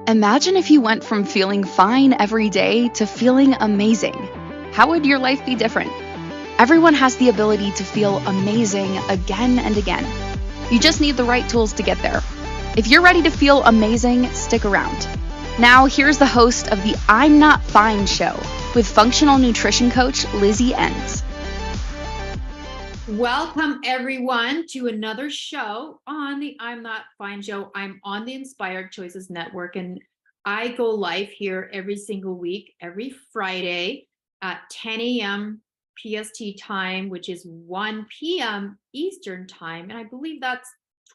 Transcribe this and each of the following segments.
Imagine if you went from feeling fine every day to feeling amazing. How would your life be different? Everyone has the ability to feel amazing again and again. You just need the right tools to get there. If you're ready to feel amazing, stick around. Now, here's the host of the I'm Not Fine show with functional nutrition coach Lizzie Ens. Welcome, everyone, to another show on the I'm Not Fine show. I'm on the Inspired Choices Network, and I go live here every single week, every Friday at 10 a.m. PST time, which is 1 p.m. Eastern time. And I believe that's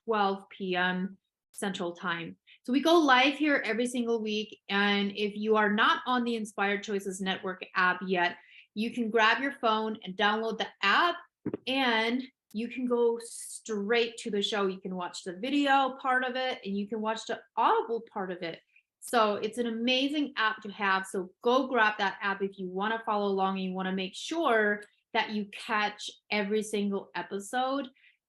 12 p.m. Central time. So we go live here every single week. And if you are not on the Inspired Choices Network app yet, you can grab your phone and download the app, and you can go straight to the show. You can watch the video part of it, and you can watch the audible part of it. So it's an amazing app to have. So go grab that app if you want to follow along and you want to make sure that you catch every single episode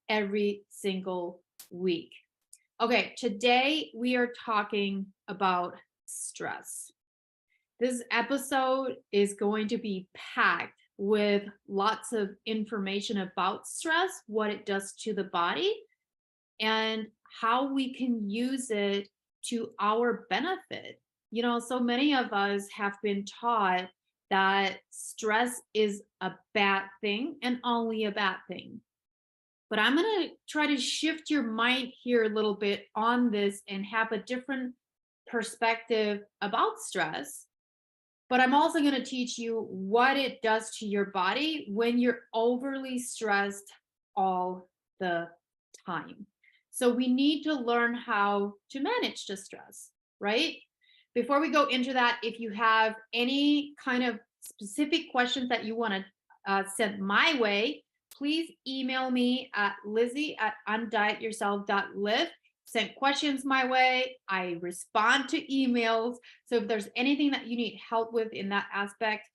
every single week. Okay, today we are talking about stress. This episode is going to be packed with lots of information about stress, what it does to the body, and how we can use it to our benefit. So many of us have been taught that stress is a bad thing and only a bad thing. But I'm going to try to shift your mind here a little bit on this and have a different perspective about stress. But I'm also going to teach you what it does to your body when you're overly stressed all the time. So we need to learn how to manage the stress, right? Before we go into that, if you have any kind of specific questions that you want to send my way, please email me at lizzie@undietyourself.live. Send questions my way. I respond to emails. So if there's anything that you need help with in that aspect,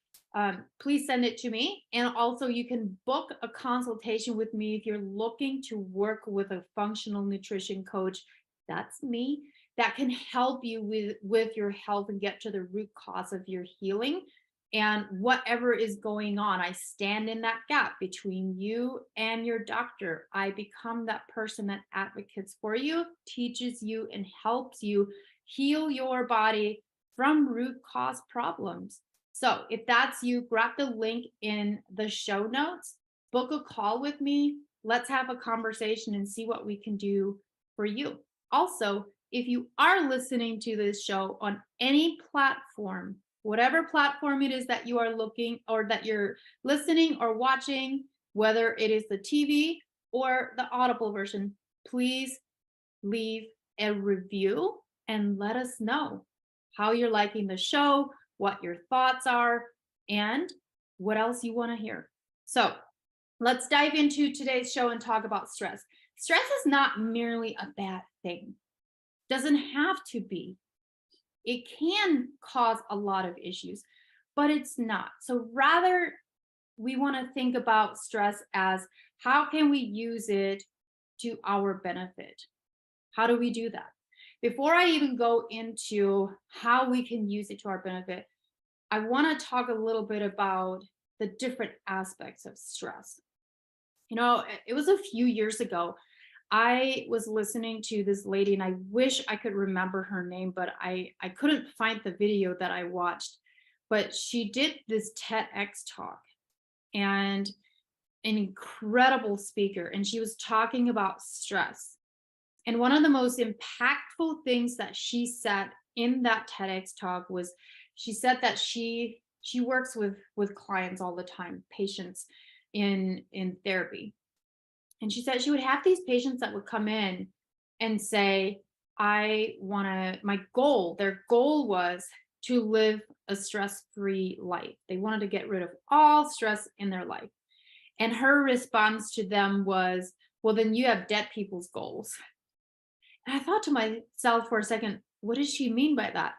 please send it to me. And also you can book a consultation with me if you're looking to work with a functional nutrition coach. That's me. That can help you with your health and get to the root cause of your healing. And whatever is going on, I stand in that gap between you and your doctor. I become that person that advocates for you, teaches you, and helps you heal your body from root cause problems. So if that's you, grab the link in the show notes, book a call with me. Let's have a conversation and see what we can do for you. Also, if you are listening to this show on any platform, whatever platform it is that you are looking or that you're listening or watching, whether it is the TV or the audible version, please leave a review and let us know how you're liking the show, what your thoughts are, and what else you want to hear. So let's dive into today's show and talk about stress. Stress is not merely a bad thing. Doesn't have to be. It can cause a lot of issues, but it's not. So rather, we want to think about stress as how can we use it to our benefit? How do we do that? Before I even go into how we can use it to our benefit, I want to talk a little bit about the different aspects of stress. It was a few years ago. I was listening to this lady, and I wish I could remember her name, but I couldn't find the video that I watched. But she did this TEDx talk, and an incredible speaker, and she was talking about stress. And one of the most impactful things that she said in that TEDx talk was she said that she works with clients all the time, patients in therapy. And she said she would have these patients that would come in and say, their goal was to live a stress-free life. They wanted to get rid of all stress in their life. And her response to them was, well, then you have dead people's goals. And I thought to myself for a second, what does she mean by that?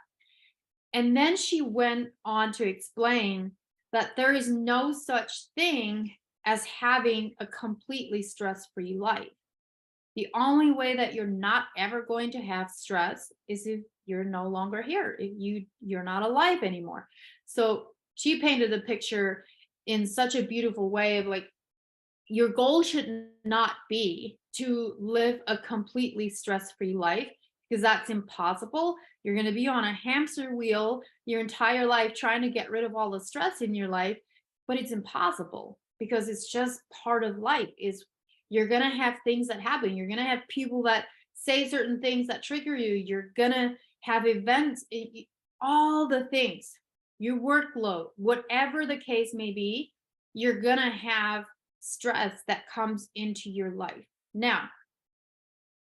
And then she went on to explain that there is no such thing as having a completely stress-free life. The only way that you're not ever going to have stress is if you're no longer here. You're not alive anymore. So she painted the picture in such a beautiful way of like, your goal should not be to live a completely stress-free life, because that's impossible. You're going to be on a hamster wheel your entire life trying to get rid of all the stress in your life, but it's impossible because it's just part of life. Is you're going to have things that happen. You're going to have people that say certain things that trigger you. You're going to have events, all the things, your workload, whatever the case may be, you're going to have stress that comes into your life. Now,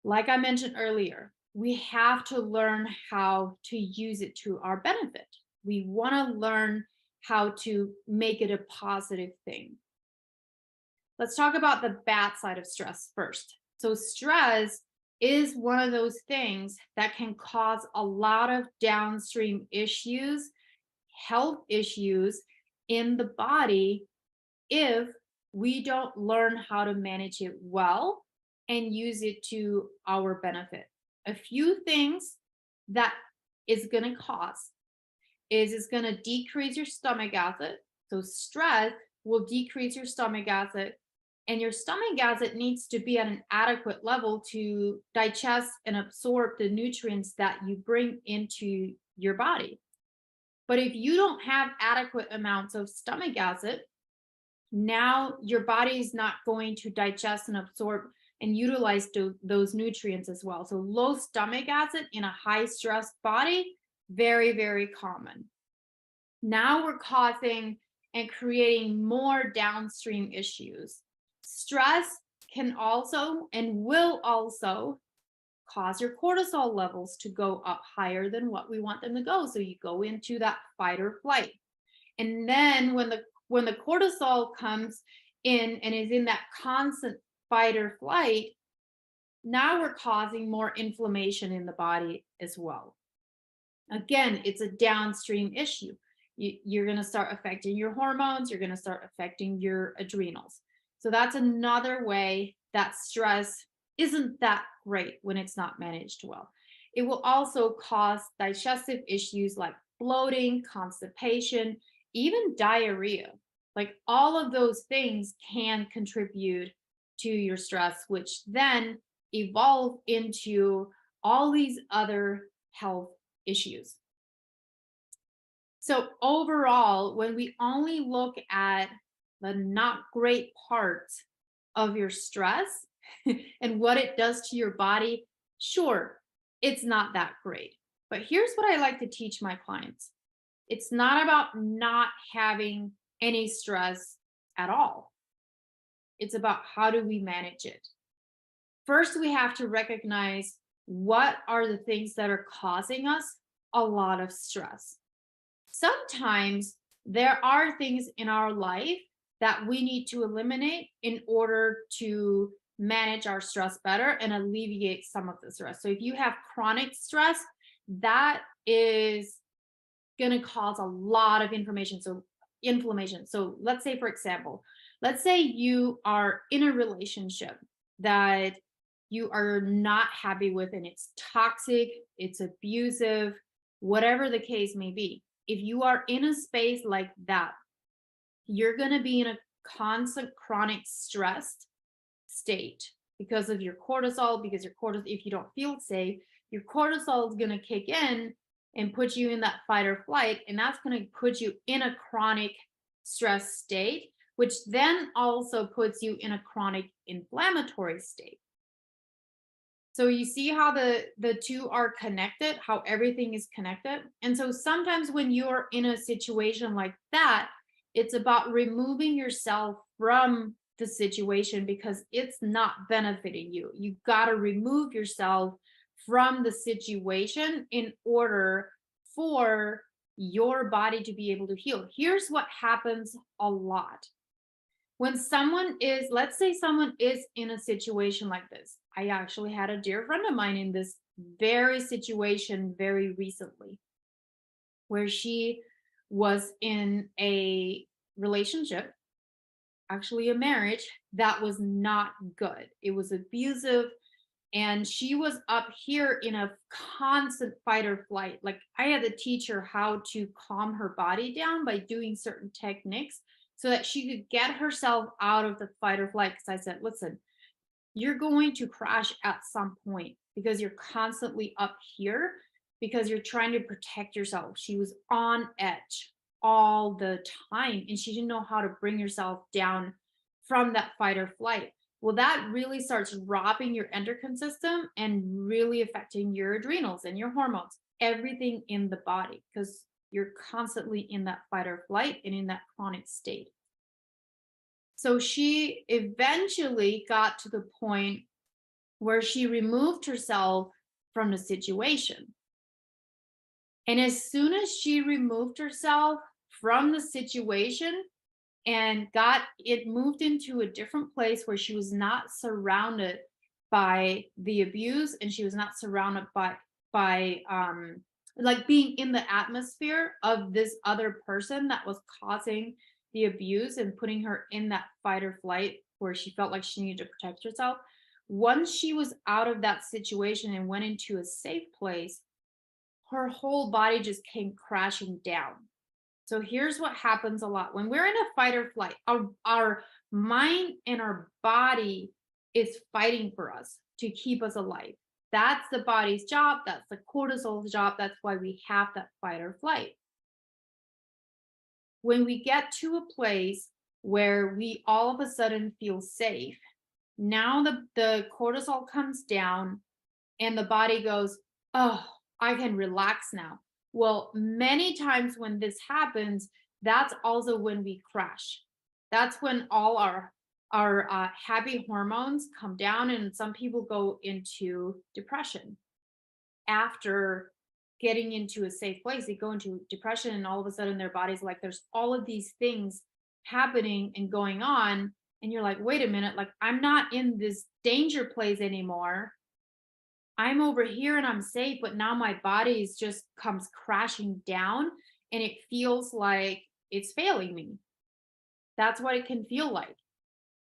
like I mentioned earlier, we have to learn how to use it to our benefit. We want to learn how to make it a positive thing. Let's talk about the bad side of stress first. So, stress is one of those things that can cause a lot of downstream issues, health issues in the body if we don't learn how to manage it well and use it to our benefit. A few things that is going to cause is it's going to decrease your stomach acid. So stress will decrease your stomach acid, and your stomach acid needs to be at an adequate level to digest and absorb the nutrients that you bring into your body. But if you don't have adequate amounts of stomach acid, now your body is not going to digest and absorb and utilize those nutrients as well. So low stomach acid in a high stress body, very, very common. Now we're causing and creating more downstream issues. Stress can also and will also cause your cortisol levels to go up higher than what we want them to go. So you go into that fight or flight. And then when the cortisol comes in and is in that constant fight or flight, now we're causing more inflammation in the body as well. Again, it's a downstream issue. You're going to start affecting your hormones, you're going to start affecting your adrenals. So that's another way that stress isn't that great when it's not managed well. It will also cause digestive issues like bloating, constipation, even diarrhea. Like all of those things can contribute to your stress, which then evolve into all these other health issues. So overall, when we only look at the not great parts of your stress and what it does to your body, sure, it's not that great. But here's what I like to teach my clients. It's not about not having any stress at all. It's about how do we manage it. First, we have to recognize what are the things that are causing us a lot of stress. Sometimes there are things in our life that we need to eliminate in order to manage our stress better and alleviate some of the stress. So if you have chronic stress, that is going to cause a lot of inflammation. So let's say, for example, let's say you are in a relationship that you are not happy with and it's toxic, it's abusive, whatever the case may be. If you are in a space like that, you're going to be in a constant chronic stressed state because of your cortisol, if you don't feel safe, your cortisol is going to kick in and put you in that fight or flight, and that's going to put you in a chronic stress state, which then also puts you in a chronic inflammatory state. So you see how the two are connected, how everything is connected. And so sometimes when you're in a situation like that, it's about removing yourself from the situation because it's not benefiting you. You got to remove yourself from the situation in order for your body to be able to heal. Here's what happens a lot. When someone is, let's say someone is in a situation like this. I actually had a dear friend of mine in this very situation very recently, where she was in a relationship, actually a marriage, that was not good. It was abusive And she was up here in a constant fight or flight. Like I had to teach her how to calm her body down by doing certain techniques so that she could get herself out of the fight or flight. Because I said, listen, you're going to crash at some point because you're constantly up here because you're trying to protect yourself. She was on edge all the time and she didn't know how to bring herself down from that fight or flight. Well, that really starts robbing your endocrine system and really affecting your adrenals and your hormones, everything in the body, because you're constantly in that fight or flight and in that chronic state. So she eventually got to the point where she removed herself from the situation. And as soon as she removed herself from the situation and got it moved into a different place where she was not surrounded by the abuse and she was not surrounded by like being in the atmosphere of this other person that was causing the abuse and putting her in that fight or flight where she felt like she needed to protect herself. Once she was out of that situation and went into a safe place, her whole body just came crashing down. So here's what happens a lot when we're in a fight or flight. Our mind and our body is fighting for us to keep us alive. That's the body's job. That's the cortisol's job. That's why we have that fight or flight. When we get to a place where we all of a sudden feel safe, now the cortisol comes down and the body goes, oh, I can relax now. Well, many times when this happens, that's also when we crash. That's when all our happy hormones come down, and some people go into depression after getting into a safe place. They go into depression, and all of a sudden their body's like, there's all of these things happening and going on, and you're like, wait a minute, like I'm not in this danger place anymore. I'm over here and I'm safe, but now my body just comes crashing down and it feels like it's failing me. That's what it can feel like.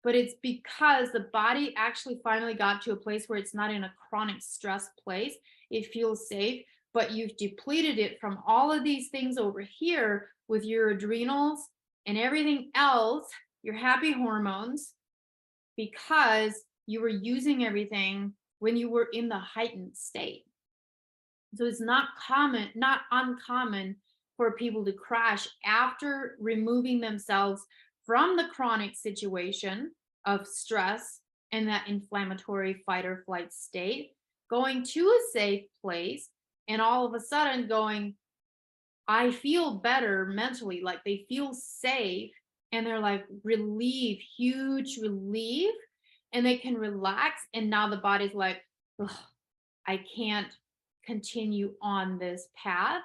But it's because the body actually finally got to a place where it's not in a chronic stress place. It feels safe, but you've depleted it from all of these things over here with your adrenals and everything else, your happy hormones, because you were using everything when you were in the heightened state. So it's not uncommon for people to crash after removing themselves from the chronic situation of stress and that inflammatory fight or flight state, going to a safe place, and all of a sudden going, I feel better mentally, like they feel safe, and they're like huge relief, and they can relax. And now the body's like, I can't continue on this path.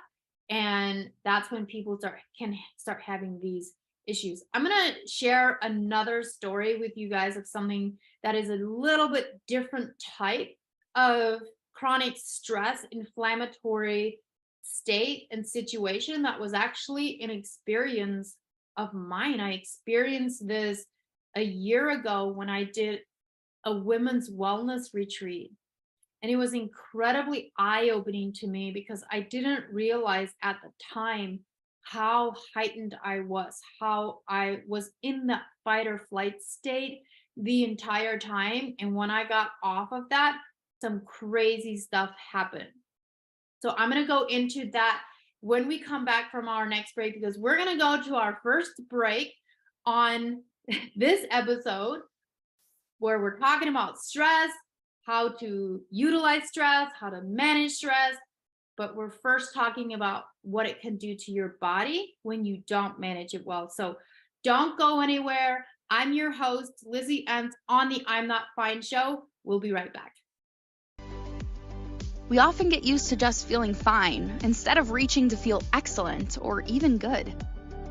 And that's when people can start having these issues. I'm going to share another story with you guys of something that is a little bit different type of chronic stress, inflammatory state and situation that was actually an experience of mine. I experienced this a year ago when I did a women's wellness retreat. And it was incredibly eye-opening to me because I didn't realize at the time how heightened I was, how I was in that fight or flight state the entire time. And when I got off of that, some crazy stuff happened. So I'm going to go into that when we come back from our next break, because we're going to go to our first break on this episode where we're talking about stress, how to utilize stress, how to manage stress. But we're first talking about what it can do to your body when you don't manage it well. So don't go anywhere. I'm your host, Lizzie Ens, on the I'm Not Fine show. We'll be right back. We often get used to just feeling fine instead of reaching to feel excellent or even good.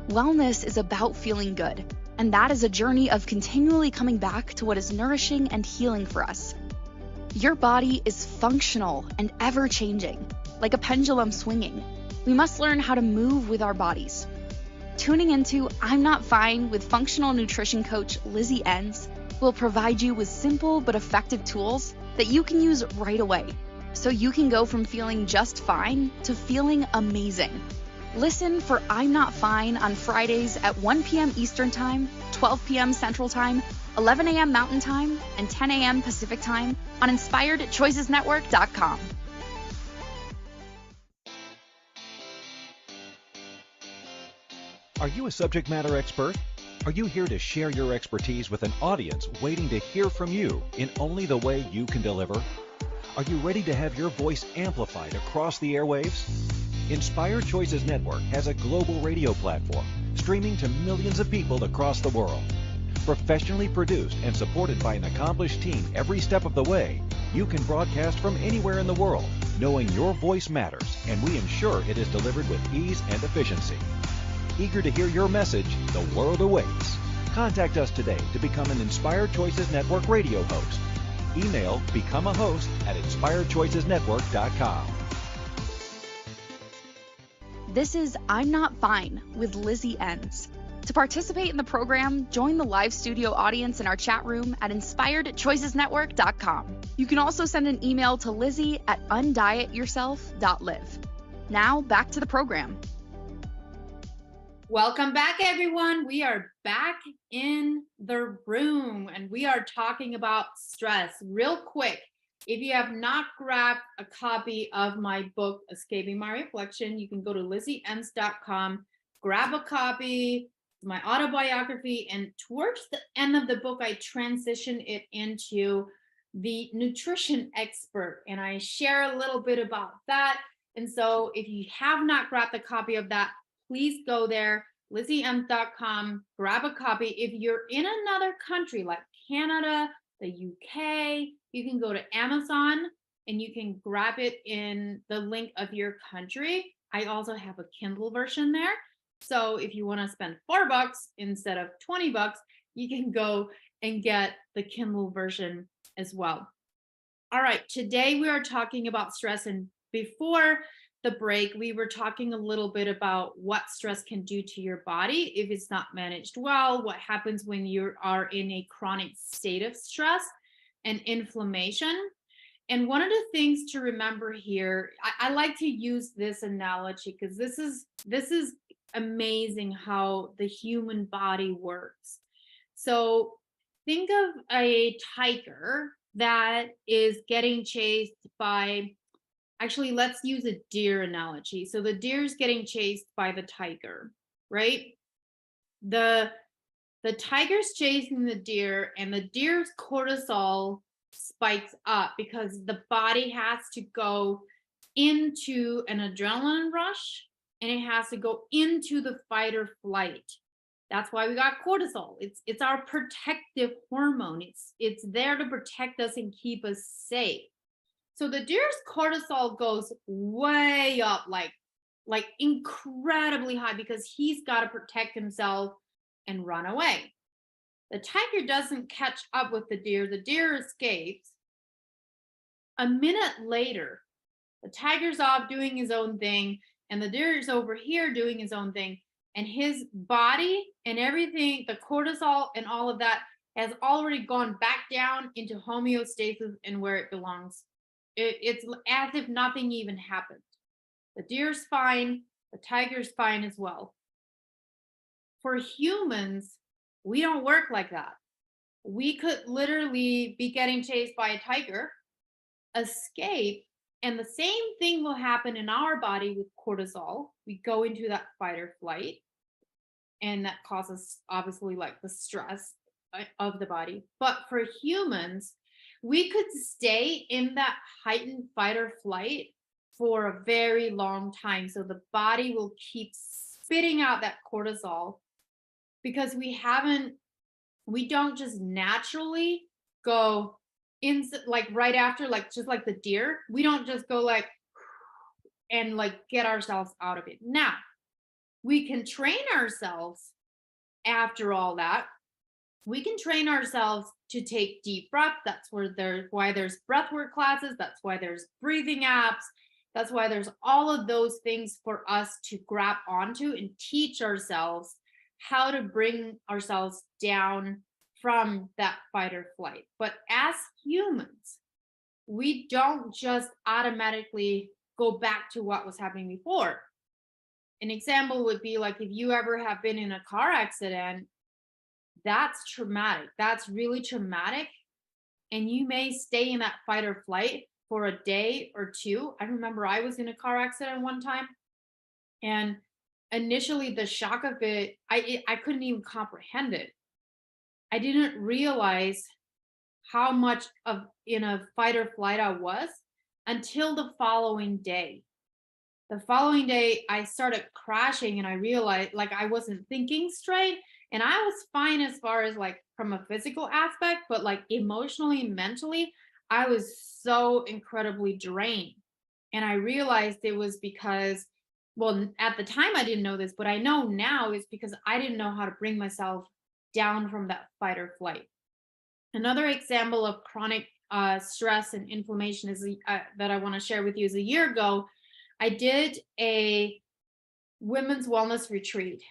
Wellness is about feeling good, and that is a journey of continually coming back to what is nourishing and healing for us. Your body is functional and ever-changing, like a pendulum swinging. We must learn how to move with our bodies. Tuning into I'm Not Fine with functional nutrition coach Lizzie Ens will provide you with simple but effective tools that you can use right away, so you can go from feeling just fine to feeling amazing. Listen for I'm Not Fine on Fridays at 1 p.m. Eastern Time, 12 p.m. Central Time, 11 a.m. Mountain Time, and 10 a.m. Pacific Time on InspiredChoicesNetwork.com. Are you a subject matter expert? Are you here to share your expertise with an audience waiting to hear from you in only the way you can deliver? Are you ready to have your voice amplified across the airwaves? Inspired Choices Network has a global radio platform streaming to millions of people across the world. Professionally produced and supported by an accomplished team every step of the way, you can broadcast from anywhere in the world, knowing your voice matters, and we ensure it is delivered with ease and efficiency. Eager to hear your message, the world awaits. Contact us today to become an Inspired Choices Network radio host. Email becomeahost@inspiredchoicesnetwork.com. This is I'm Not Fine with Lizzie Ens. To participate in the program, join the live studio audience in our chat room at inspiredchoicesnetwork.com. You can also send an email to lizzie@undietyourself.live. Now, back to the program. Welcome back, everyone. We are back in the room and we are talking about stress. Real quick, if you have not grabbed a copy of my book, Escaping My Reflection, you can go to lizzieens.com, grab a copy. It's my autobiography, and towards the end of the book, I transition it into the nutrition expert, and I share a little bit about that. And so if you have not grabbed a copy of that, please go there, lizziems.com, grab a copy. If you're in another country like Canada, the UK, you can go to Amazon and you can grab it in the link of your country. I also have a Kindle version there. So if you want to spend $4 instead of $20, you can go and get the Kindle version as well. All right, today we are talking about stress, and before the break, we were talking a little bit about what stress can do to your body if it's not managed well, what happens when you are in a chronic state of stress and inflammation. And one of the things to remember here, I like to use this analogy because this is amazing how the human body works. So think of a tiger that is getting chased by, actually, let's use a deer analogy. So the deer is getting chased by the tiger, right? The tiger's chasing the deer, and the deer's cortisol spikes up because the body has to go into an adrenaline rush and it has to go into the fight or flight. That's why we got cortisol. It's our protective hormone. It's there to protect us and keep us safe. So the deer's cortisol goes way up, like incredibly high, because he's got to protect himself and run away. The tiger doesn't catch up with the deer. The deer escapes. A minute later, the tiger's off doing his own thing, and the deer is over here doing his own thing. And his body and everything, the cortisol and all of that, has already gone back down into homeostasis and where it belongs. It's as if nothing even happened. The deer's fine, the tiger's fine as well. For humans, we don't work like that. We could literally be getting chased by a tiger, escape, and the same thing will happen in our body with cortisol. We go into that fight or flight, and that causes obviously like the stress of the body. But for humans, we could stay in that heightened fight or flight for a very long time. So the body will keep spitting out that cortisol because we don't just naturally go in, like right after, like just like the deer, we don't just go like and like get ourselves out of it. Now, we can train ourselves after all that. We can train ourselves to take deep breath. That's why there's breathwork classes. That's why there's breathing apps. That's why there's all of those things for us to grab onto and teach ourselves how to bring ourselves down from that fight or flight. But as humans, we don't just automatically go back to what was happening before. An example would be like if you ever have been in a car accident, that's traumatic. That's really traumatic. And you may stay in that fight or flight for a day or two. I remember I was in a car accident one time, and initially the shock of it, I couldn't even comprehend it. I didn't realize how much of in a fight or flight I was until the following day. The following day, I started crashing and I realized like I wasn't thinking straight. And I was fine as far as like from a physical aspect, but like emotionally, mentally, I was so incredibly drained. And I realized it was because, well, at the time I didn't know this, but I know now it's because I didn't know how to bring myself down from that fight or flight. Another example of chronic stress and inflammation is that I want to share with you is a year ago, I did a women's wellness retreat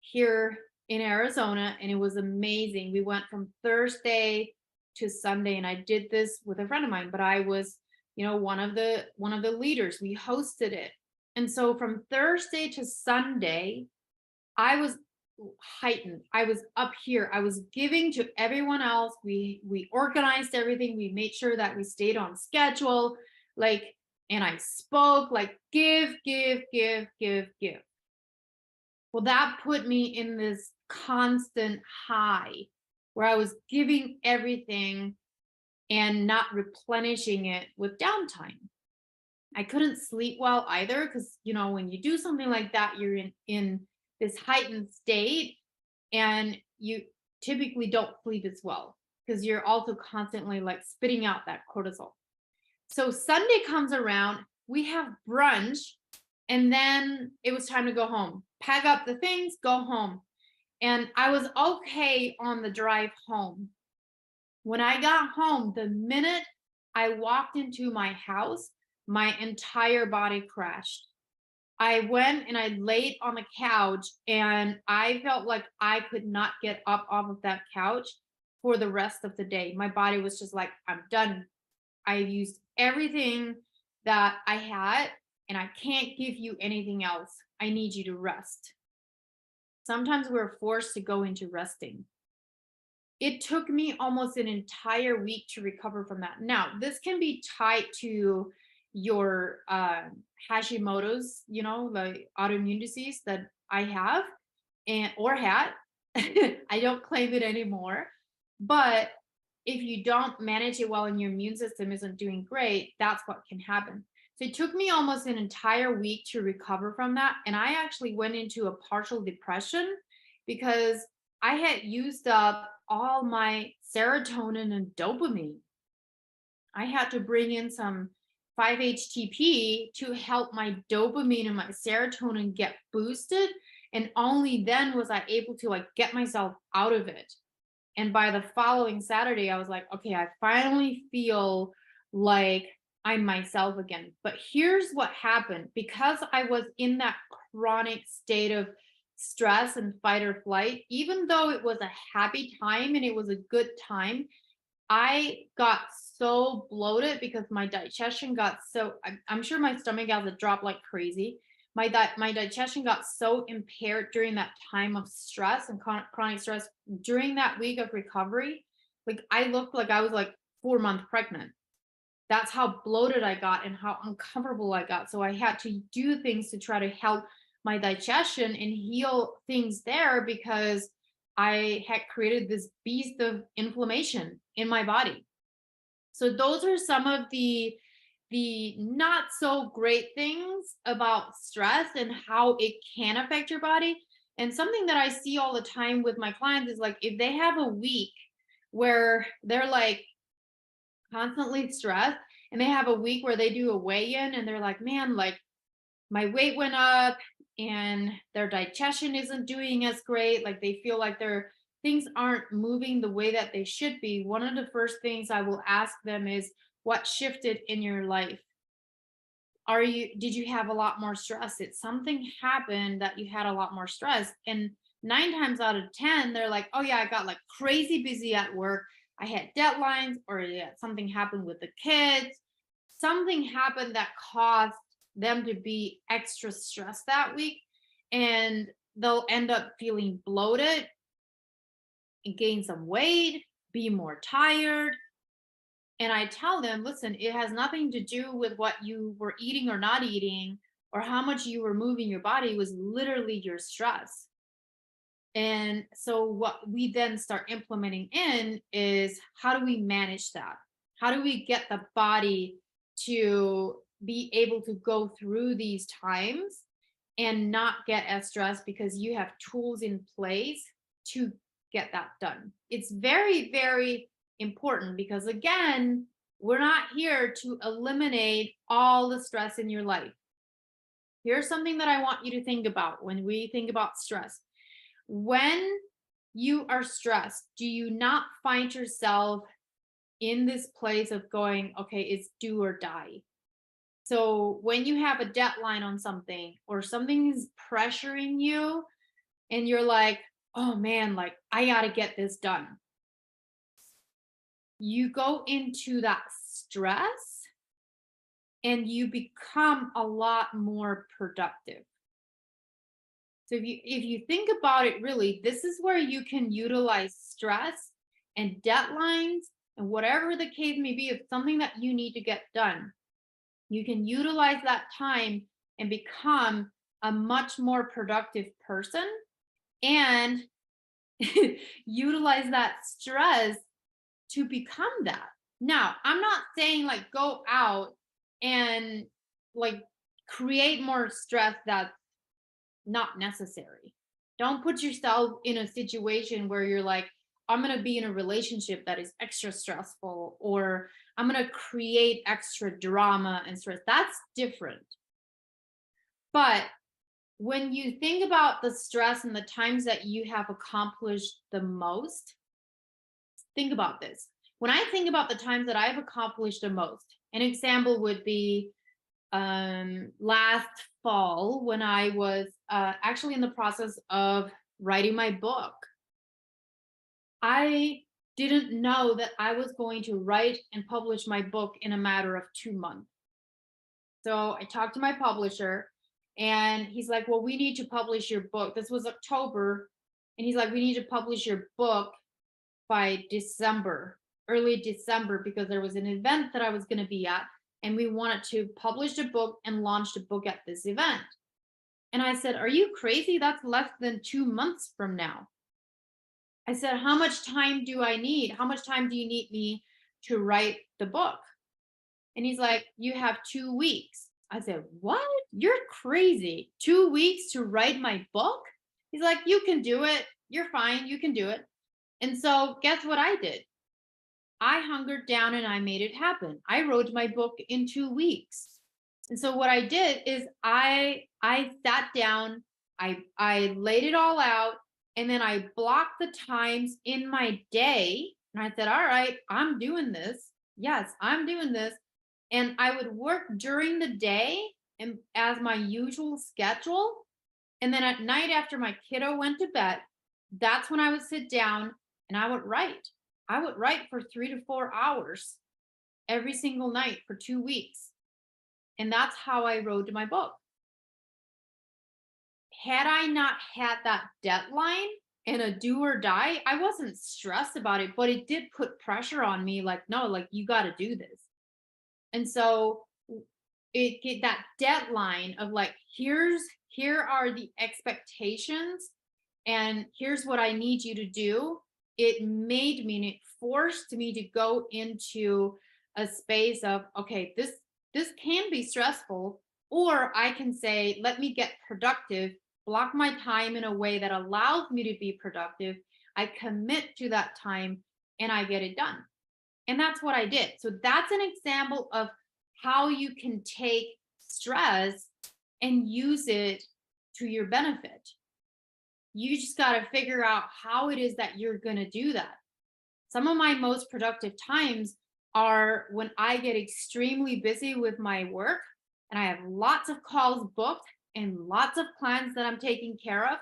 here in Arizona, and it was amazing. We went from Thursday to Sunday, and I did this with a friend of mine, but I was, one of the leaders. We hosted it. And so from Thursday to Sunday, I was heightened. I was up here. I was giving to everyone else. We organized everything. We made sure that we stayed on schedule. Like, and I spoke like give, give, give, give, give. Well, that put me in this constant high where I was giving everything and not replenishing it with downtime. I couldn't sleep well either because when you do something like that, you're in this heightened state, and you typically don't sleep as well because you're also constantly like spitting out that cortisol. So Sunday comes around, we have brunch, and then it was time to go home. Pack up the things, go home. And I was okay on the drive home. When I got home, the minute I walked into my house, my entire body crashed. I went and I laid on the couch, and I felt like I could not get up off of that couch for the rest of the day. My body was just like, I'm done. I used everything that I had, and I can't give you anything else. I need you to rest. Sometimes we're forced to go into resting. It took me almost an entire week to recover from that. Now, this can be tied to your Hashimoto's, the autoimmune disease that I have or had. I don't claim it anymore. But if you don't manage it well and your immune system isn't doing great, that's what can happen. So it took me almost an entire week to recover from that. And I actually went into a partial depression because I had used up all my serotonin and dopamine. I had to bring in some 5-HTP to help my dopamine and my serotonin get boosted. And only then was I able to like get myself out of it. And by the following Saturday, I was like, okay, I finally feel like I'm myself again. But here's what happened. Because I was in that chronic state of stress and fight or flight, even though it was a happy time and it was a good time, I got so bloated because my digestion got so, I'm sure my stomach acid dropped like crazy. My digestion got so impaired during that time of stress and chronic stress during that week of recovery. Like I looked like I was like 4 months pregnant. That's how bloated I got and how uncomfortable I got. So I had to do things to try to help my digestion and heal things there because I had created this beast of inflammation in my body. So those are some of the not so great things about stress and how it can affect your body. And something that I see all the time with my clients is like if they have a week where they're like constantly stressed and they have a week where they do a weigh-in and they're like, man, like my weight went up and their digestion isn't doing as great, like they feel like their things aren't moving the way that they should be. One of the first things I will ask them is, what shifted in your life? Did you have a lot more stress? Did something happen that you had a lot more stress? And 9 times out of 10, they're like, oh yeah, I got like crazy busy at work. I had deadlines, or something happened with the kids, something happened that caused them to be extra stressed that week, and they'll end up feeling bloated and gain some weight, be more tired. And I tell them, listen, it has nothing to do with what you were eating or not eating or how much you were moving your body. It was literally your stress. And so what we then start implementing in is, how do we manage that? How do we get the body to be able to go through these times and not get as stressed, because you have tools in place to get that done. It's very, very important, because again, we're not here to eliminate all the stress in your life. Here's something that I want you to think about when we think about stress. When you are stressed, do you not find yourself in this place of going, okay, it's do or die? So when you have a deadline on something, or something is pressuring you and you're like, oh man, like I got to get this done, you go into that stress and you become a lot more productive. So if you think about it, really, this is where you can utilize stress and deadlines and whatever the case may be, of something that you need to get done. You can utilize that time and become a much more productive person, and utilize that stress to become that. Now, I'm not saying like go out and like create more stress that's not necessary. Don't put yourself in a situation where you're like, I'm going to be in a relationship that is extra stressful, or I'm going to create extra drama and stress. That's different. But when you think about the stress and the times that you have accomplished the most, think about this. When I think about the times that I've accomplished the most, an example would be last fall, when I was actually in the process of writing my book. I didn't know that I was going to write and publish my book in a matter of 2 months. So I talked to my publisher, and he's like, well, we need to publish your book. This was October. And he's like, we need to publish your book by December, early December, because there was an event that I was going to be at, and we wanted to publish the book and launch the book at this event. And I said, are you crazy? That's less than 2 months from now. I said, how much time do I need? How much time do you need me to write the book? And he's like, you have 2 weeks. I said, what? You're crazy. 2 weeks to write my book? He's like, you can do it. You're fine. You can do it. And so guess what I did? I hungered down and I made it happen. I wrote my book in 2 weeks. And so what I did is I sat down, I laid it all out, and then I blocked the times in my day. And I said, all right, I'm doing this. Yes, I'm doing this. And I would work during the day and as my usual schedule. And then at night, after my kiddo went to bed, that's when I would sit down and I would write. I would write for 3 to 4 hours every single night for 2 weeks. And that's how I wrote my book. Had I not had that deadline and a do or die, I wasn't stressed about it, but it did put pressure on me. Like, no, like you got to do this. And so it get that deadline of like, here are the expectations, and here's what I need you to do. It made me, and it forced me to go into a space of, okay, this can be stressful, or I can say, let me get productive, block my time in a way that allows me to be productive. I commit to that time and I get it done. And that's what I did. So that's an example of how you can take stress and use it to your benefit. You just got to figure out how it is that you're going to do that. Some of my most productive times are when I get extremely busy with my work and I have lots of calls booked and lots of clients that I'm taking care of.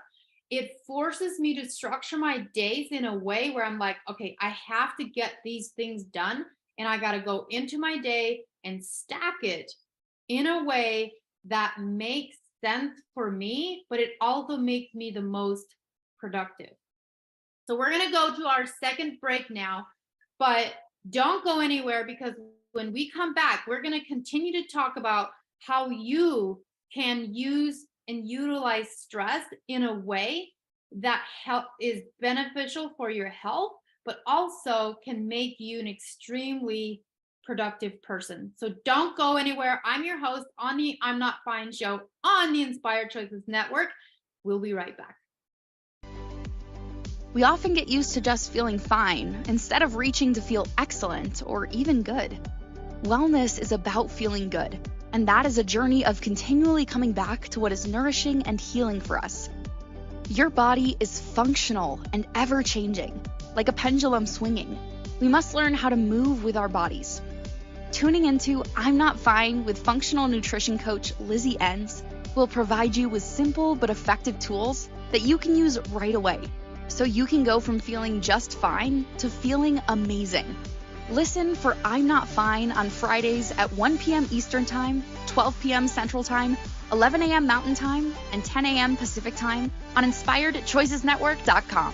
it forces me to structure my days in a way where I'm like, okay, I have to get these things done. And I got to go into my day and stack it in a way that makes sense for me, but it also makes me the most productive. So we're going to go to our second break now, but don't go anywhere because when we come back, we're going to continue to talk about how you can use and utilize stress in a way that is beneficial for your health, but also can make you an extremely productive person. So don't go anywhere. I'm your host on the I'm Not Fine show on the Inspired Choices Network. We'll be right back. We often get used to just feeling fine instead of reaching to feel excellent or even good. Wellness is about feeling good, and that is a journey of continually coming back to what is nourishing and healing for us. Your body is functional and ever-changing, like a pendulum swinging. We must learn how to move with our bodies. Tuning into I'm Not Fine with functional nutrition coach Lizzie Ens will provide you with simple but effective tools that you can use right away, so you can go from feeling just fine to feeling amazing. Listen for I'm Not Fine on Fridays at 1 p.m. Eastern Time, 12 p.m. Central Time, 11 a.m. Mountain Time, and 10 a.m. Pacific Time on InspiredChoicesNetwork.com.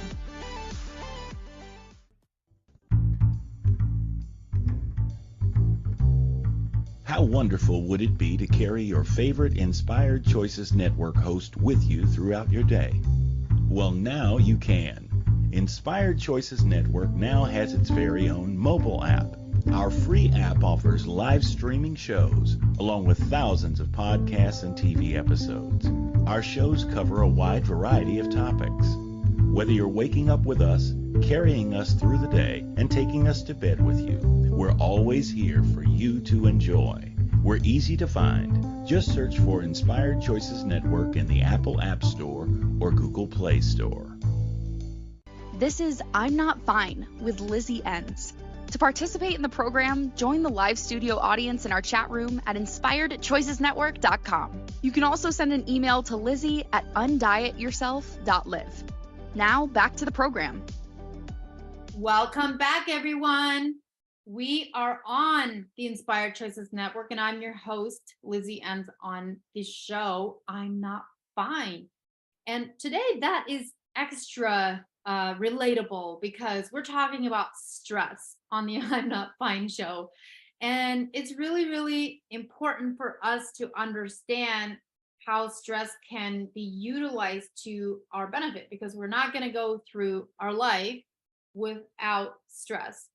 How wonderful would it be to carry your favorite Inspired Choices Network host with you throughout your day? Well, now you can. Inspired Choices Network now has its very own mobile app. Our free app offers live streaming shows, along with thousands of podcasts and TV episodes. Our shows cover a wide variety of topics. Whether you're waking up with us, carrying us through the day, and taking us to bed with you, we're always here for you to enjoy. We're easy to find. Just search for Inspired Choices Network in the Apple App Store or Google Play Store. This is I'm Not Fine with Lizzie Ens. To participate in the program, join the live studio audience in our chat room at InspiredChoicesNetwork.com. You can also send an email to Lizzie at undietyourself.live. Now, back to the program. Welcome back, everyone. We are on the Inspired Choices Network, and I'm your host, Lizzie Ens, on this show, I'm Not Fine. And today that is extra relatable because we're talking about stress on the I'm Not Fine show. And it's really, really important for us to understand how stress can be utilized to our benefit, because we're not going to go through our life without stress.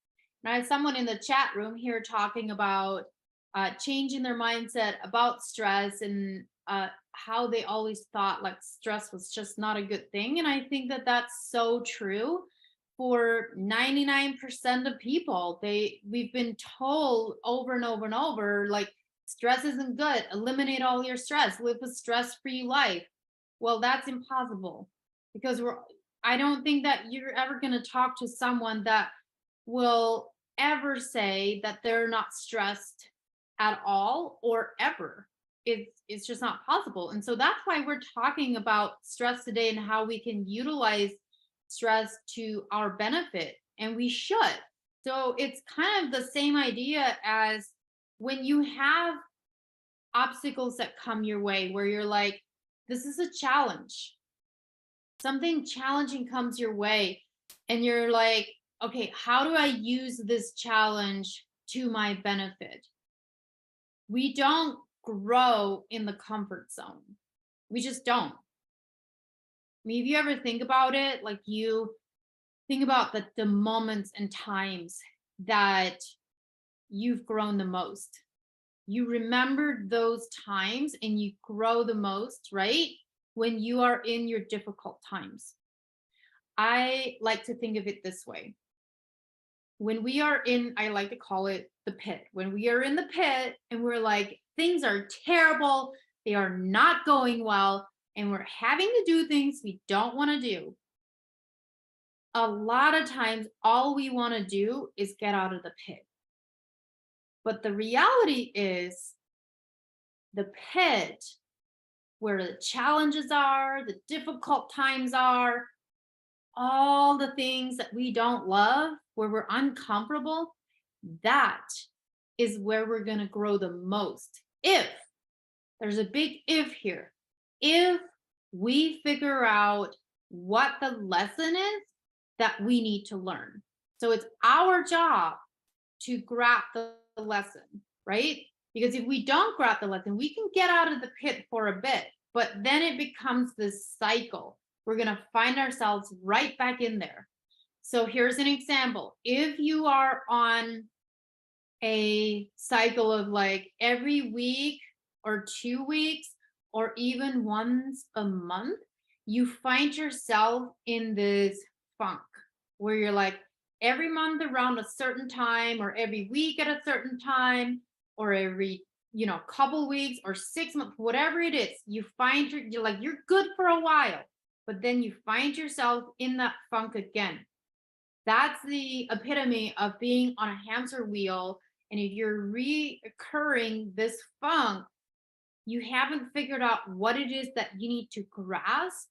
And I have someone in the chat room here talking about changing their mindset about stress and how they always thought like stress was just not a good thing. And I think that that's so true for 99% of people. We've been told over and over and over, like, stress isn't good. Eliminate all your stress. Live a stress-free life. Well, that's impossible, because I don't think that you're ever going to talk to someone that will ever say that they're not stressed at all or ever. It's just not possible. And so that's why we're talking about stress today and how we can utilize stress to our benefit, and we should. So it's kind of the same idea as when you have obstacles that come your way where you're like, this is a challenge. Something challenging comes your way and you're like, okay, how do I use this challenge to my benefit? We don't grow in the comfort zone. We just don't. I mean, if you ever think about it, like, you think about the moments and times that you've grown the most. You remember those times and you grow the most, right? When you are in your difficult times. I like to think of it this way. When we are in, I like to call it the pit. When we are in the pit and we're like, things are terrible, they are not going well, and we're having to do things we don't want to do. A lot of times, all we want to do is get out of the pit. But the reality is, the pit where the challenges are, the difficult times are, all the things that we don't love, where we're uncomfortable, that is where we're going to grow the most. If there's a big if here, if we figure out what the lesson is that we need to learn. So it's our job to grasp the lesson, right? Because if we don't grasp the lesson, we can get out of the pit for a bit, but then it becomes this cycle. We're going to find ourselves right back in there. So here's an example. If you are on a cycle of like every week or 2 weeks, or even once a month, you find yourself in this funk where you're like every month around a certain time, or every week at a certain time, or every couple weeks or 6 months, whatever it is, you find you're like you're good for a while, but then you find yourself in that funk again. That's the epitome of being on a hamster wheel. And if you're reoccurring this funk, you haven't figured out what it is that you need to grasp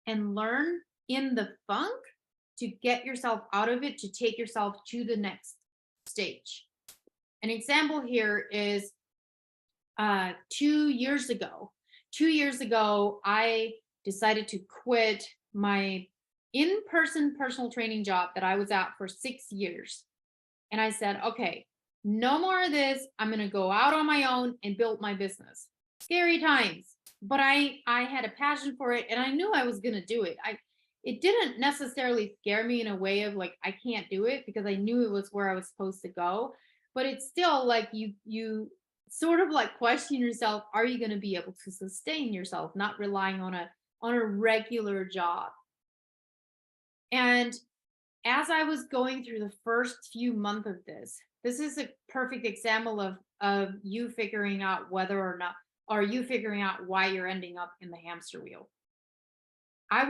and learn in the funk to get yourself out of it, to take yourself to the next stage. An example here is 2 years ago. 2 years ago, I decided to quit my in-person personal training job that I was at for 6 years. And I said, okay, no more of this. I'm going to go out on my own and build my business. Scary times, but I had a passion for it, and I knew I was going to do it. It didn't necessarily scare me in a way of like, I can't do it, because I knew it was where I was supposed to go. But it's still like you sort of like question yourself, are you going to be able to sustain yourself, not relying on a regular job? And as I was going through the first few months of this is a perfect example of you figuring out whether or not, are you figuring out why you're ending up in the hamster wheel. I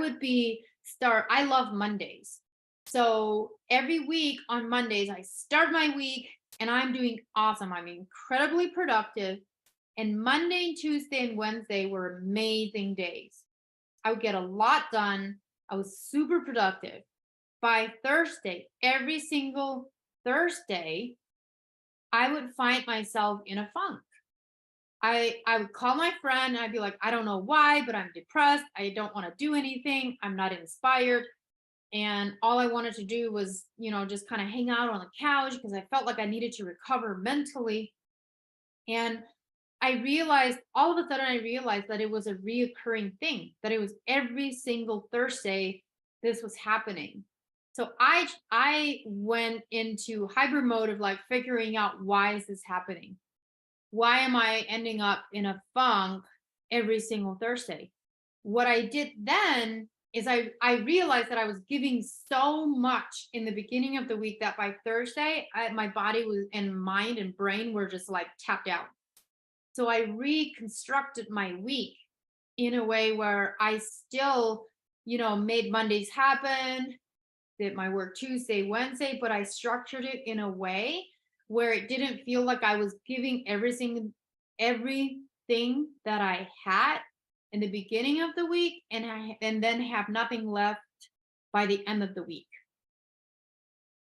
love Mondays. So every week on Mondays, I start my week and I'm doing awesome. I'm incredibly productive. And Monday, Tuesday, and Wednesday were amazing days. I would get a lot done. I was super productive. By Thursday, every single Thursday, I would find myself in a funk. I would call my friend. I'd be like, I don't know why, but I'm depressed. I don't want to do anything. I'm not inspired. And all I wanted to do was, just kind of hang out on the couch, because I felt like I needed to recover mentally. And all of a sudden I realized that it was a reoccurring thing, that it was every single Thursday this was happening. So I went into hyper mode of like figuring out, why is this happening? Why am I ending up in a funk every single Thursday? What I did then is I realized that I was giving so much in the beginning of the week that by Thursday, my body was, and mind and brain were just like tapped out. So I reconstructed my week in a way where I still, made Mondays happen, did my work Tuesday, Wednesday, but I structured it in a way where it didn't feel like I was giving everything that I had in the beginning of the week, and then have nothing left by the end of the week.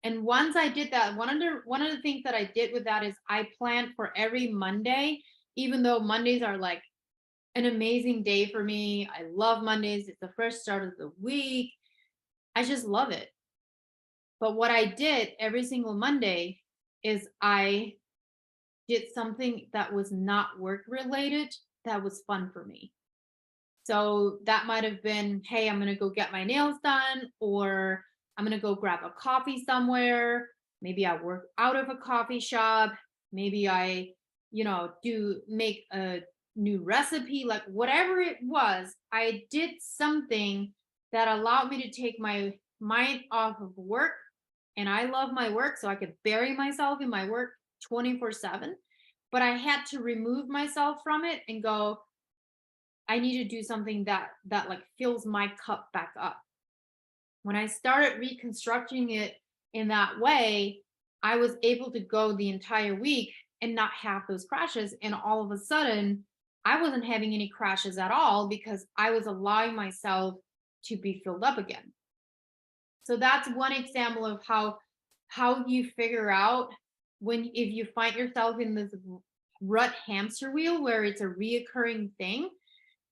And once I did that, one of the things that I did with that is I planned for every Monday, even though Mondays are like an amazing day for me. I love Mondays. It's the fresh start of the week. I just love it. But what I did every single Monday is I did something that was not work related, that was fun for me. So that might have been, hey, I'm going to go get my nails done, or I'm going to go grab a coffee somewhere. Maybe I work out of a coffee shop. Maybe I, do make a new recipe, like whatever it was, I did something that allowed me to take my mind off of work. And I love my work, so I could bury myself in my work 24/7. But I had to remove myself from it and go, I need to do something that like fills my cup back up. When I started reconstructing it in that way, I was able to go the entire week and not have those crashes. And all of a sudden, I wasn't having any crashes at all because I was allowing myself to be filled up again. So that's one example of how you figure out if you find yourself in this rut hamster wheel where it's a reoccurring thing.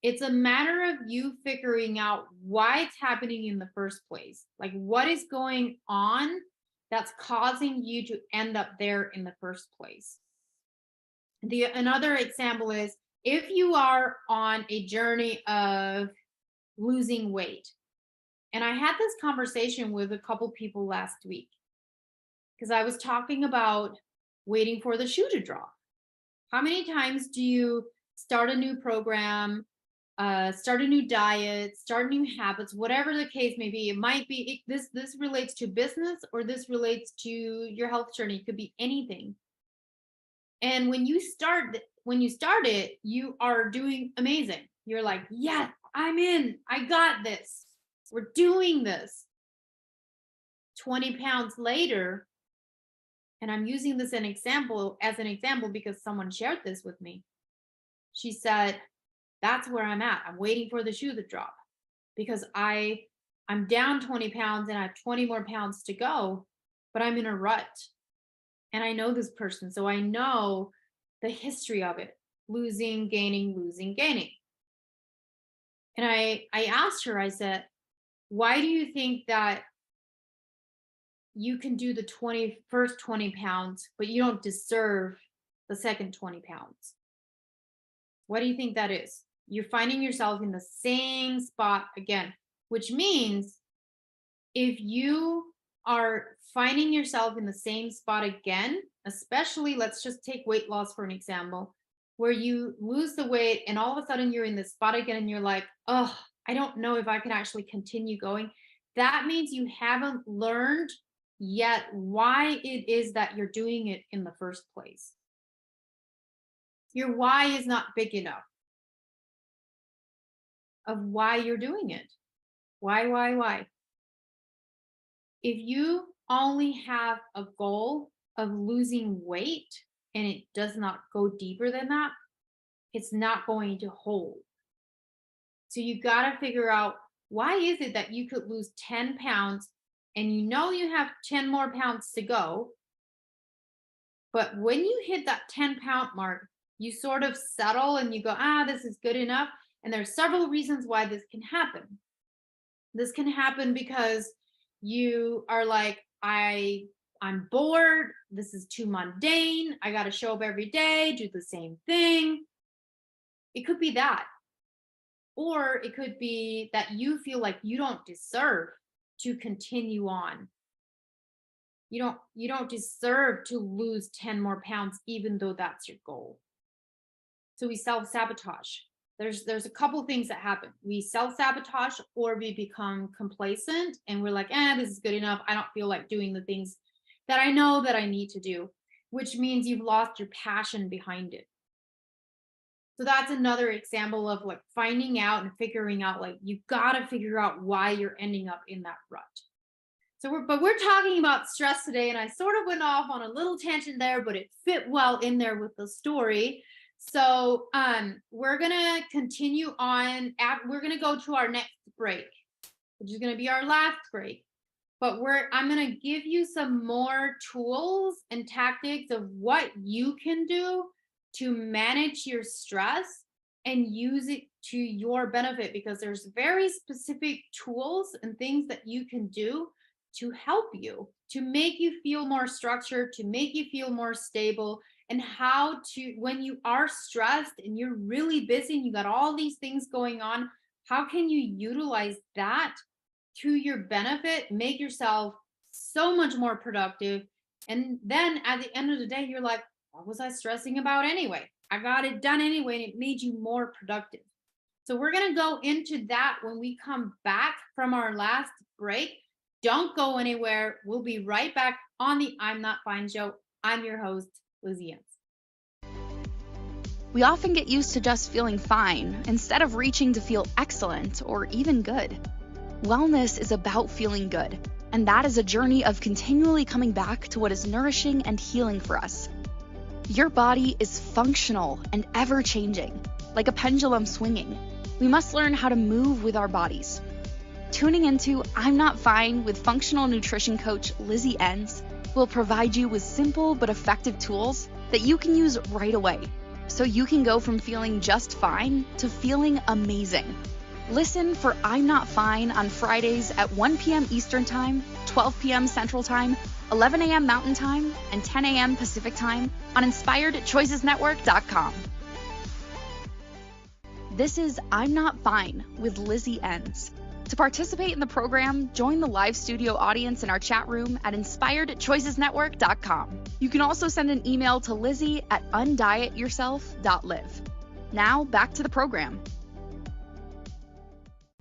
It's a matter of you figuring out why it's happening in the first place. Like, what is going on that's causing you to end up there in the first place? Another example is if you are on a journey of losing weight. And I had this conversation with a couple people last week because I was talking about waiting for the shoe to drop. How many times do you start a new program, start a new diet, start new habits, whatever the case may be? It might be this relates to business, or this relates to your health journey. It could be anything. And when you start it, you are doing amazing. You're like, yes, I'm in. I got this. We're doing this. 20 pounds later, and I'm using this as an example because someone shared this with me. She said, that's where I'm at. I'm waiting for the shoe to drop because I'm down 20 pounds and I have 20 more pounds to go, but I'm in a rut. And I know this person, so I know the history of it. Losing, gaining, losing, gaining. And I asked her, I said, why do you think that you can do the first 20 pounds, but you don't deserve the second 20 pounds? What do you think that is? You're finding yourself in the same spot again, which means if you are finding yourself in the same spot again, especially, let's just take weight loss for an example, where you lose the weight and all of a sudden you're in this spot again and you're like, oh, I don't know if I can actually continue going. That means you haven't learned yet why it is that you're doing it in the first place. Your why is not big enough of why you're doing it. Why? If you only have a goal of losing weight and it does not go deeper than that, it's not going to hold. So you got to figure out, why is it that you could lose 10 pounds and you know you have 10 more pounds to go, but when you hit that 10-pound mark, you sort of settle and you go, this is good enough. And there's several reasons why this can happen. This can happen because you are like, I'm bored. This is too mundane. I got to show up every day, do the same thing. It could be that. Or it could be that you feel like you don't deserve to continue on. You don't deserve to lose 10 more pounds, even though that's your goal. So we self-sabotage. There's a couple things that happen. We self-sabotage, or we become complacent and we're like, this is good enough. I don't feel like doing the things that I know that I need to do, which means you've lost your passion behind it. So that's another example of like finding out and figuring out, like, you got to figure out why you're ending up in that rut. So we're talking about stress today, and I sort of went off on a little tangent there, but it fit well in there with the story. So we're gonna continue on. We're gonna go to our next break, which is gonna be our last break. But I'm gonna give you some more tools and tactics of what you can do to manage your stress and use it to your benefit, because there's very specific tools and things that you can do to help you, to make you feel more structured, to make you feel more stable, and how to, when you are stressed and you're really busy and you got all these things going on, how can you utilize that to your benefit, make yourself so much more productive? And then at the end of the day, you're like, what was I stressing about anyway? I got it done anyway, and it made you more productive. So we're going to go into that when we come back from our last break. Don't go anywhere. We'll be right back on the I'm Not Fine show. I'm your host, Lizzie Ens. We often get used to just feeling fine instead of reaching to feel excellent or even good. Wellness is about feeling good, and that is a journey of continually coming back to what is nourishing and healing for us. Your body is functional and ever-changing. like a pendulum swinging. We must learn how to move with our bodies. Tuning into I'm Not Fine with functional nutrition coach Lizzie Ens will provide you with simple but effective tools that you can use right away, so you can go from feeling just fine to feeling amazing. Listen for I'm Not Fine on Fridays at 1 p.m. Eastern Time, 12 p.m. Central Time, 11 a.m. Mountain Time, and 10 a.m. Pacific Time on InspiredChoicesNetwork.com. This is I'm Not Fine with Lizzie Ens. To participate in the program, join the live studio audience in our chat room at InspiredChoicesNetwork.com. You can also send an email to Lizzie at undietyourself.live. Now, back to the program.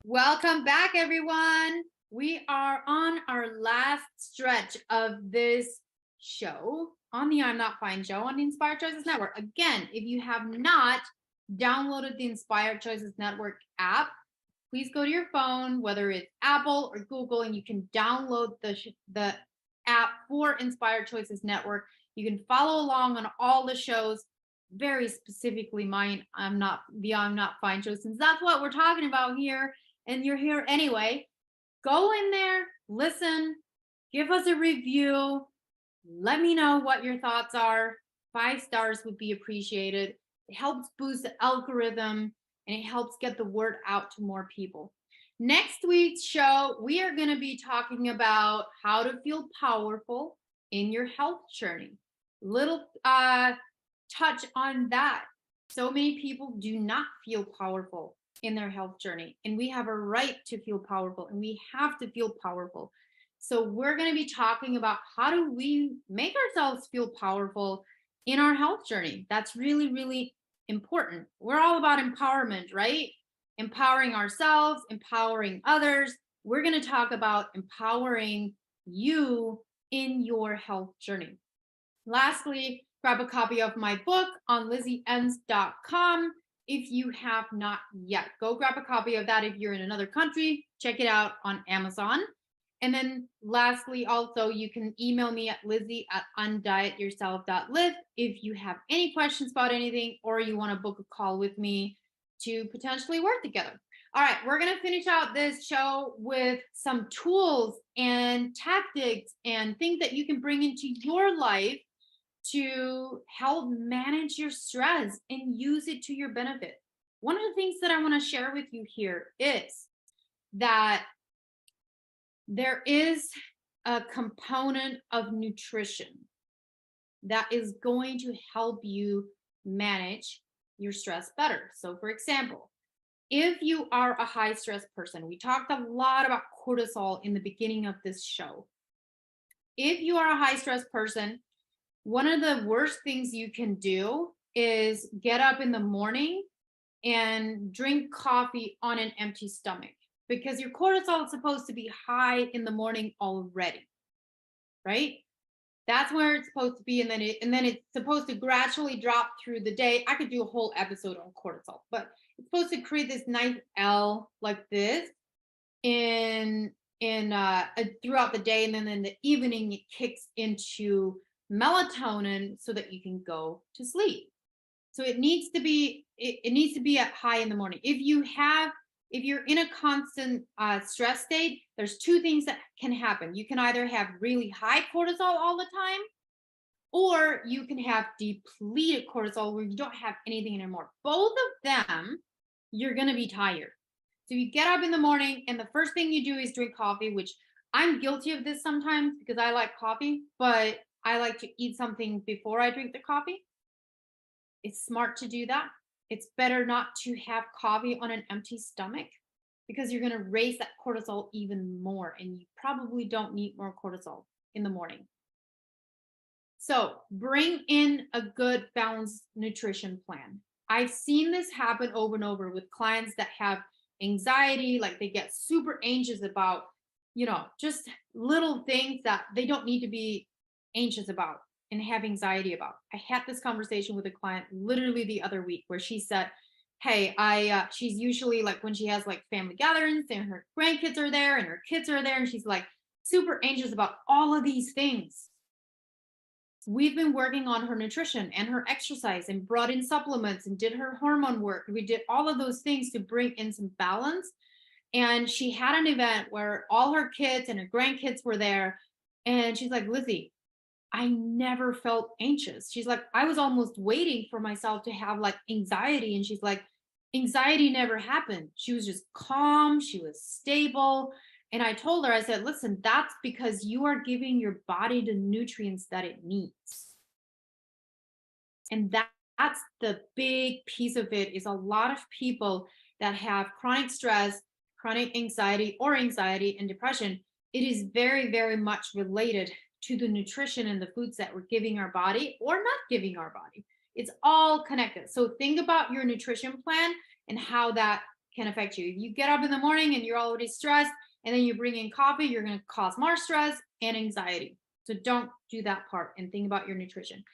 Welcome back, everyone. We are on our last stretch of this show on the I'm Not Fine show on the Inspired Choices Network. Again, if you have not downloaded the Inspired Choices Network app, please go to your phone, whether it's Apple or Google, and you can download the app for Inspired Choices Network. You can follow along on all the shows, very specifically mine. I'm Not Fine show, since that's what we're talking about here, and you're here anyway. Go in there, listen, give us a review. Let me know what your thoughts are. 5 stars would be appreciated. It helps boost the algorithm, and it helps get the word out to more people. Next week's show, we are going to be talking about how to feel powerful in your health journey. Little touch on that. So many people do not feel powerful in their health journey, and we have a right to feel powerful, and we have to feel powerful. So we're going to be talking about how do we make ourselves feel powerful in our health journey. That's really, really important. We're all about empowerment, right? Empowering ourselves, empowering others. We're going to talk about empowering you in your health journey. Lastly, grab a copy of my book on lizzieens.com. If you have not yet, go grab a copy of that. If you're in another country, check it out on Amazon. And then lastly, also, you can email me at lizzie@undietyourself.live if you have any questions about anything, or you want to book a call with me to potentially work together. All right, we're going to finish out this show with some tools and tactics and things that you can bring into your life to help manage your stress and use it to your benefit. One of the things that I want to share with you here is that there is a component of nutrition that is going to help you manage your stress better. So for example, if you are a high stress person, we talked a lot about cortisol in the beginning of this show. If you are a high stress person, one of the worst things you can do is get up in the morning and drink coffee on an empty stomach, because your cortisol is supposed to be high in the morning already, right? That's where it's supposed to be, and then it's supposed to gradually drop through the day. I could do a whole episode on cortisol, but it's supposed to create this nice L like this throughout the day, and then in the evening it kicks into melatonin so that you can go to sleep. So it needs to be at high in the morning. If you're in a constant stress state, there's 2 things that can happen. You can either have really high cortisol all the time, or you can have depleted cortisol where you don't have anything anymore. Both of them, you're going to be tired. So you get up in the morning and the first thing you do is drink coffee, which I'm guilty of this sometimes because I like coffee, but I like to eat something before I drink the coffee. It's smart to do that. It's better not to have coffee on an empty stomach, because you're going to raise that cortisol even more, and you probably don't need more cortisol in the morning. So bring in a good balanced nutrition plan. I've seen this happen over and over with clients that have anxiety, like they get super anxious about, just little things that they don't need to be anxious about and have anxiety about. I had this conversation with a client literally the other week where she said, hey, she's usually like when she has like family gatherings and her grandkids are there and her kids are there, and she's like super anxious about all of these things. we've been working on her nutrition and her exercise and brought in supplements and did her hormone work. We did all of those things to bring in some balance. And she had an event where all her kids and her grandkids were there. And she's like, Lizzie, I never felt anxious. She's like, I was almost waiting for myself to have like anxiety. And she's like, anxiety never happened. She was just calm. She was stable. And I told her, I said, listen, that's because you are giving your body the nutrients that it needs. And that's the big piece of it, is a lot of people that have chronic stress, chronic anxiety, or anxiety and depression. It is very, very much related to the nutrition and the foods that we're giving our body or not giving our body. It's all connected. So think about your nutrition plan and how that can affect you. If you get up in the morning and you're already stressed, and then you bring in coffee, you're going to cause more stress and anxiety. So don't do that part, and think about your nutrition.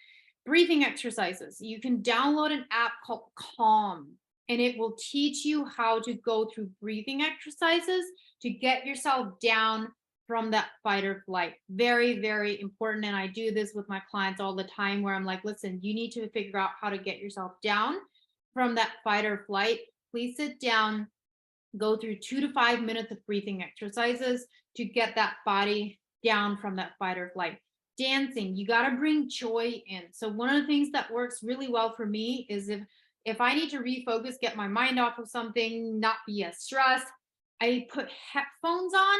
Breathing exercises. You can download an app called Calm, and it will teach you how to go through breathing exercises to get yourself down from that fight or flight. Very, very important. And I do this with my clients all the time, where I'm like, listen, you need to figure out how to get yourself down from that fight or flight. Please sit down, go through 2 to 5 minutes of breathing exercises to get that body down from that fight or flight. Dancing, you got to bring joy in. So one of the things that works really well for me is if I need to refocus, get my mind off of something, not be as stressed, I put headphones on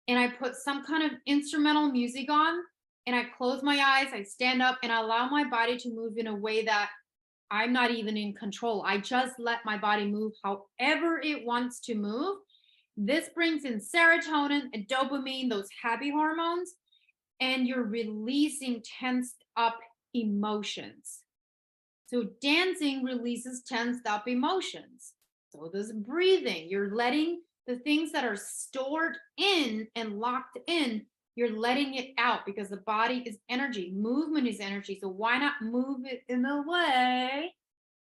and I put some kind of instrumental music on, and I close my eyes, I stand up, and I allow my body to move in a way that I'm not even in control. I just let my body move however it wants to move. This brings in serotonin and dopamine, those happy hormones, and you're releasing tensed up emotions. So dancing releases tensed up emotions. So does breathing. You're letting the things that are stored in and locked in, you're letting it out, because the body is energy. Movement is energy. So why not move it in a way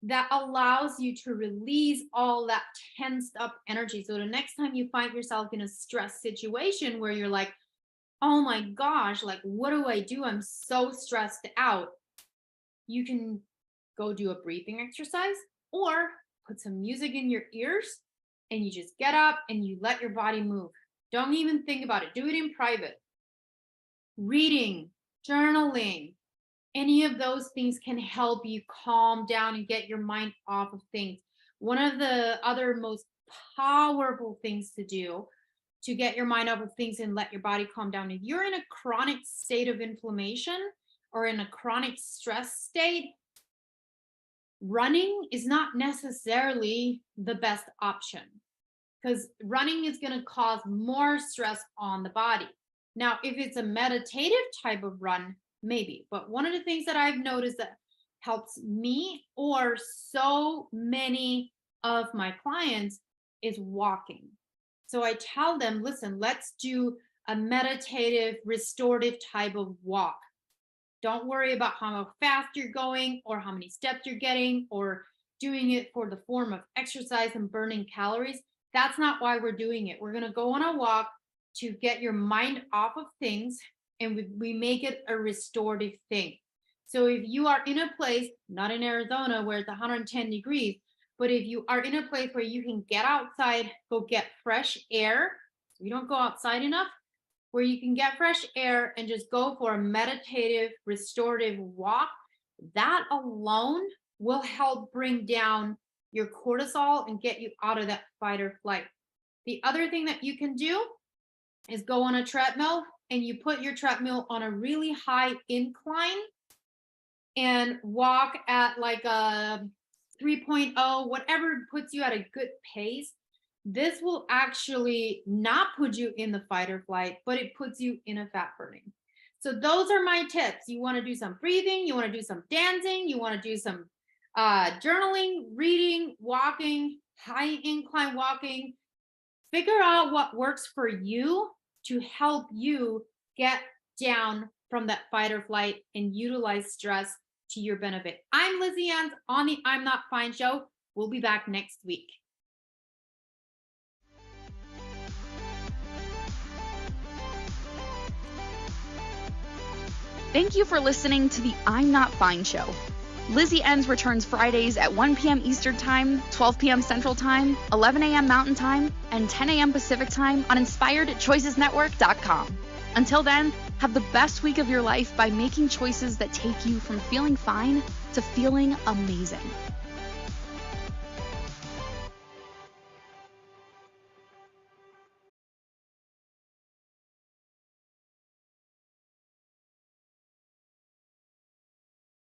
that allows you to release all that tensed up energy? So the next time you find yourself in a stress situation where you're like, oh my gosh, like, what do I do? I'm so stressed out. You can go do a breathing exercise or put some music in your ears, and you just get up and you let your body move. Don't even think about it. Do it in private. Reading, journaling, any of those things can help you calm down and get your mind off of things. One of the other most powerful things to do to get your mind off of things and let your body calm down, if you're in a chronic state of inflammation or in a chronic stress state, running is not necessarily the best option, because running is going to cause more stress on the body. Now, if it's a meditative type of run, maybe. But one of the things that I've noticed that helps me or so many of my clients is walking. So I tell them, listen, let's do a meditative, restorative type of walk. Don't worry about how fast you're going or how many steps you're getting or doing it for the form of exercise and burning calories. That's not why we're doing it. We're going to go on a walk to get your mind off of things, and we make it a restorative thing. So if you are in a place, not in Arizona where it's 110 degrees, but if you are in a place where you can get outside, go get fresh air, we don't go outside enough, where you can get fresh air and just go for a meditative, restorative walk, that alone will help bring down your cortisol and get you out of that fight or flight. The other thing that you can do is go on a treadmill, and you put your treadmill on a really high incline and walk at like a 3.0, whatever puts you at a good pace. This will actually not put you in the fight or flight, but it puts you in a fat burning. So those are my tips. You want to do some breathing, you want to do some dancing, you want to do some journaling, reading, walking, high incline walking. Figure out what works for you to help you get down from that fight or flight and utilize stress to your benefit. I'm Lizzie Ens on the I'm Not Fine show. We'll be back next week. Thank you for listening to the I'm Not Fine show. Lizzie Ens returns Fridays at 1 p.m. Eastern Time, 12 p.m. Central Time, 11 a.m. Mountain Time, and 10 a.m. Pacific Time on InspiredChoicesNetwork.com. Until then, have the best week of your life by making choices that take you from feeling fine to feeling amazing.